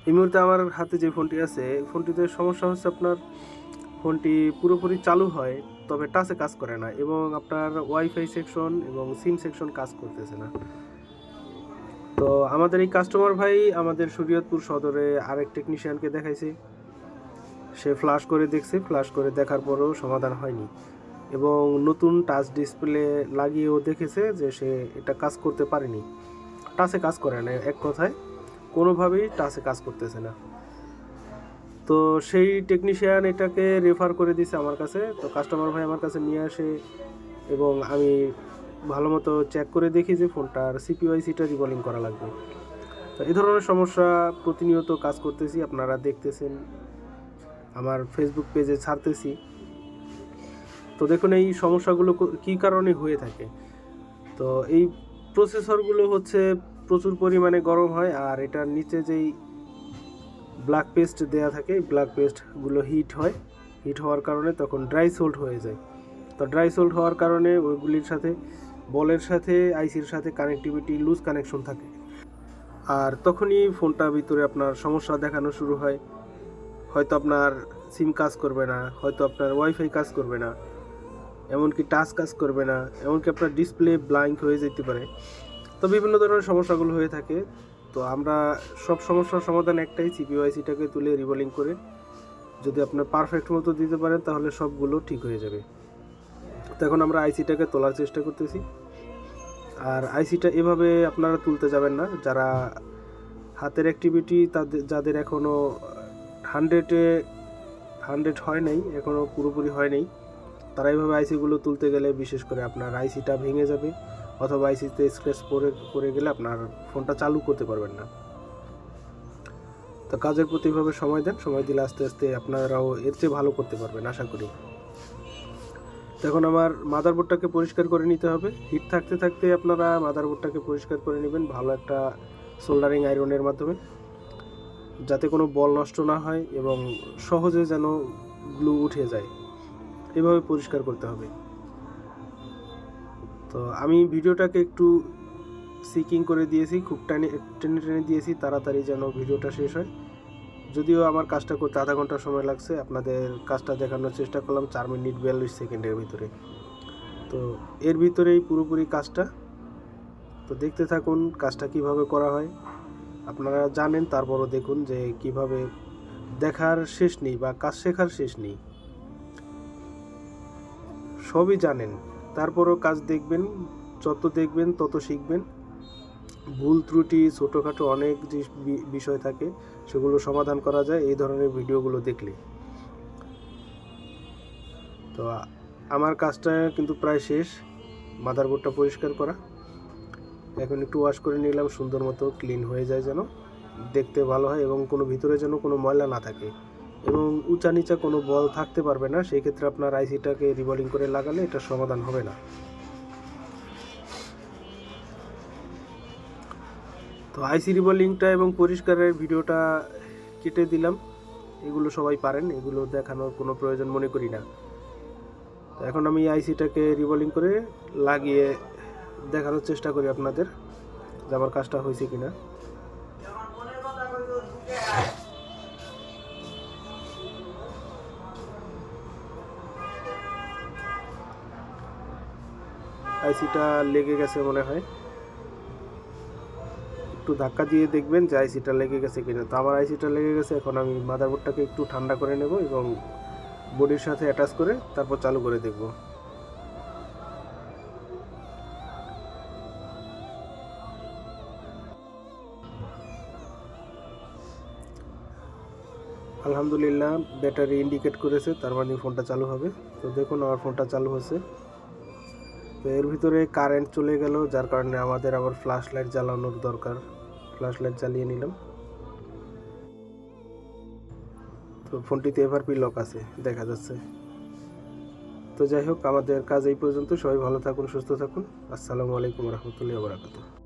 এই মুহূর্তে আমার হাতে যে ফোনটি আছে, ফোনটিতে সমস্যা হচ্ছে আপনার ফোনটি পুরোপুরি চালু হয়, তবে টাচে কাজ করে না এবং আপনার ওয়াইফাই সেকশন এবং সিম সেকশন কাজ করতেছে না। তো আমাদের এই কাস্টমার ভাই আমাদের শরীয়তপুর সদরে আরেক টেকনিশিয়ানকে দেখাইছে, সে ফ্লাশ করে দেখছে, ফ্লাশ করে দেখার পরেও সমাধান হয়নি এবং নতুন টাচ ডিসপ্লে লাগিয়েও দেখেছে যে সে এটা কাজ করতে পারেনি, টাচে কাজ করে না, এক কথায় কোনোভাবেই টাচে কাজ করতেছে না। তো সেই টেকনিশিয়ান এটাকে রেফার করে দিছে আমার কাছে। তো কাস্টমার ভাই আমার কাছে নিয়ে আসে এবং আমি ভালো মতো চেক করে দেখি যে ফোনটার সিপিইউআইসিটা রিবলিং করা লাগবে। তো এই ধরনের সমস্যা প্রতিনিয়ত কাজ করতেছি, আপনারা দেখতেছেন, আমার ফেসবুক পেজে ছাড়তেছি। তো দেখুন এই সমস্যাগুলো কী কারণে হয়ে থাকে। তো এই প্রসেসরগুলো হচ্ছে প্রচুর পরিমাণে গরম হয়, আর এটার নিচে যেই ব্ল্যাক পেস্ট দেয়া থাকে, ব্ল্যাক পেস্টগুলো হিট হওয়ার কারণে তখন ড্রাই সোল্ড হয়ে যায়। তো ড্রাই সোল্ড হওয়ার কারণে ওইগুলির সাথে বলের সাথে আইসির সাথে কানেক্টিভিটি লুজ কানেকশন থাকে, আর তখনই ফোনটার ভিতরে আপনার সমস্যা দেখানো শুরু হয়। হয়তো আপনার সিম কাজ করবে না, হয়তো আপনার ওয়াইফাই কাজ করবে না, এমনকি টাচ কাজ করবে না, এমনকি আপনার ডিসপ্লে ব্ল্যাঙ্ক হয়ে যেতে পারে। তো বিভিন্ন ধরনের সমস্যাগুলো হয়ে থাকে। তো আমরা সব সমস্যার সমাধান একটাই, সিপিইউআইসিটাকে তুলে রিবলিং করে যদি আপনার পারফেক্ট মতো দিতে পারেন তাহলে সবগুলো ঠিক হয়ে যাবে। তো এখন আমরা আইসিটাকে তোলার চেষ্টা করতেছি, আর আইসিটা এভাবে আপনারা তুলতে যাবেন না। যারা হাতের অ্যাক্টিভিটি যাদের এখনও 100 হয় নাই, এখনও পুরোপুরি হয় নাই, তারা এইভাবে আইসিগুলো তুলতে গেলে বিশেষ করে আপনার আইসিটা ভেঙে যাবে, অথবা আইসিতে স্ক্র্যাচ পড়ে গেলে আপনার ফোনটা চালু করতে পারবেন না। তো কাজের প্রতি এইভাবে সময় দেন, সময় দিলে আস্তে আস্তে আপনারাও এর চেয়ে ভালো করতে পারবেন আশা করি। এখন আমার মাদারবোর্ডটাকে পরিষ্কার করে নিতে হবে। হিট থাকতে থাকতে আপনারা মাদারবোর্ডটাকে পরিষ্কার করে নেবেন ভালো একটা সোল্ডারিং আয়রনের মাধ্যমে, যাতে কোনো বল নষ্ট না হয় এবং সহজে যেন গ্লু উঠে যায়, এভাবে পরিষ্কার করতে হবে। তো আমি ভিডিওটাকে একটু সিকিং করে দিয়েছি, খুব টেনে দিয়েছি তাড়াতাড়ি যেন ভিডিওটা শেষ হয়। যদিও আমার কাজটা করতে আধা ঘন্টা সময় লাগছে, আপনাদের কাজটা দেখানোর চেষ্টা করলাম 4 মিনিট 42 সেকেন্ডের ভিতরে। তো এর ভিতরেই পুরোপুরি কাজটা। তো দেখতে থাকুন কাজটা কিভাবে করা হয়। আপনারা জানেন, তারপরও দেখুন যে কিভাবে, দেখার শেষ নেই বা কাজ শেখার শেষ নেই, সবই জানেন, তারপরও কাজ দেখবেন, যত দেখবেন তত শিখবেন। ভুল ত্রুটি ছোটোখাটো অনেক যে বিষয় থাকে সেগুলো সমাধান করা যায় এই ধরনের ভিডিওগুলো দেখলে। তো আমার কাজটা কিন্তু প্রায় শেষ, মাদারবোর্ডটা পরিষ্কার করা। এখন একটু ওয়াশ করে নিলাম, সুন্দর মতো ক্লিন হয়ে যায় যেন দেখতে ভালো হয় এবং কোনো ভিতরে যেন কোনো ময়লা না থাকে এবং উঁচা নিচা কোনো বল থাকতে পারবে না। সেই ক্ষেত্রে আপনার আইসিটাকে রিবলিং করে লাগালে এটা সমাধান হবে না। তো আইসি রিবলিংটা এবং পরিষ্কারের ভিডিওটা কেটে দিলাম, এগুলো সবাই পারেন, এগুলো দেখানোর কোনো প্রয়োজন মনে করি না। তো এখন আমি আইসিটাকে রিবলিং করে লাগিয়ে দেখানোর চেষ্টা করি আপনাদের যে আমার কাজটা হয়েছে কিনা। আইসিটা লেগে গেছে মনে হয়, একটু ধাক্কা দিয়ে দেখবেন যে আইসিটা লেগে গেছে কিনা। তো আমার আইসিটা লেগে গেছে। এখন আমি মাদারবোর্ডটাকে একটু ঠান্ডা করে নেব এবং বডির সাথে অ্যাটাচ করে তারপর চালু করে দেখব। আলহামদুলিল্লাহ ব্যাটারি ইন্ডিকেট করেছে, তার মানে ফোনটা চালু হবে। তো দেখুন আমার ফোনটা চালু হচ্ছে। তো এর ভিতরে কারেন্ট চলে গেল, যার কারণে আমাদের আবার ফ্ল্যাশ লাইট জ্বালানোর দরকার। ফ্ল্যাশ লাইট জ্বালিয়ে নিলাম। তো ফোনটিতে এফআরপি লক আছে দেখা যাচ্ছে। তো যাই হোক, আমাদের কাজ এই পর্যন্ত। সবাই ভালো থাকুন, সুস্থ থাকুন। আসসালামু আলাইকুম রহমতুল্লাহি ওয়া বারাকাতুহু।